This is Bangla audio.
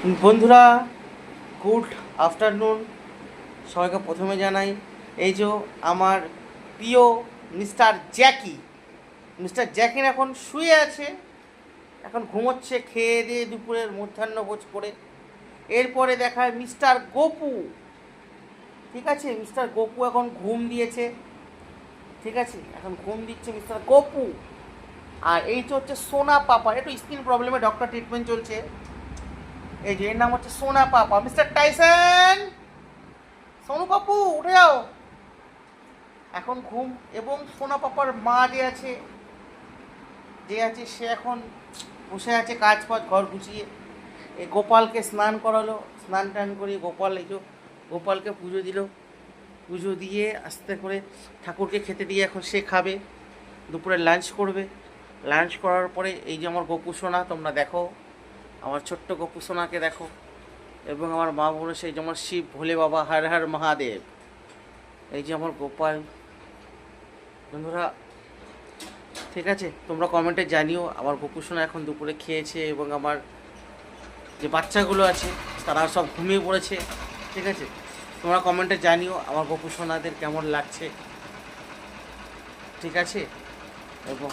বন্ধুরা, গুড আফটারনুন। সবাইকে প্রথমে জানাই, এই যে আমার প্রিয় মিস্টার জ্যাকি এখন শুয়ে আছে, এখন ঘুমোচ্ছে খেয়ে দিয়ে দুপুরের মধ্যাহ্নভোজ করে। এরপরে দেখায় মিস্টার গপু। ঠিক আছে, মিস্টার গপু এখন ঘুম দিয়েছে। ঠিক আছে, এখন ঘুম দিচ্ছে মিস্টার গপু। আর এই যে হচ্ছে সোনা পাপা, একটু স্কিন প্রবলেমে ডক্টর ট্রিটমেন্ট চলছে। এই যে এর নাম হচ্ছে সোনা পাপা, মিস্টার টাইসন। সোনু পাপু উঠে যাও, এখন ঘুম। এবং সোনা পাপার মা যে আছে সে এখন বসে আছে কাজ ফাজ ঘর গুছিয়ে। এই গোপালকে স্নান করালো, স্নান টান করিয়ে গোপাল, এই যে গোপালকে পুজো দিল। পুজো দিয়ে আস্তে করে ঠাকুরকে খেতে দিয়ে এখন সে খাবে, দুপুরে লাঞ্চ করবে। লাঞ্চ করার পরে এই যে আমার গোপু সোনা, তোমরা দেখো আমার ছোট্ট গোপু সোনাকে দেখো। এবং আমার মা বোন, সেই যে আমার শিব ভোলে বাবা, হর হর মহাদেব। এই যে আমার গোপাল। বন্ধুরা, ঠিক আছে, তোমরা কমেন্টে জানিও আমার গোপু সোনা এখন দুপুরে খেয়েছে এবং আমার যে বাচ্চাগুলো আছে তারা সব ঘুমিয়ে পড়েছে। ঠিক আছে, তোমরা কমেন্টে জানিও আমার গোপু সোনাদের কেমন লাগছে। ঠিক আছে, এবং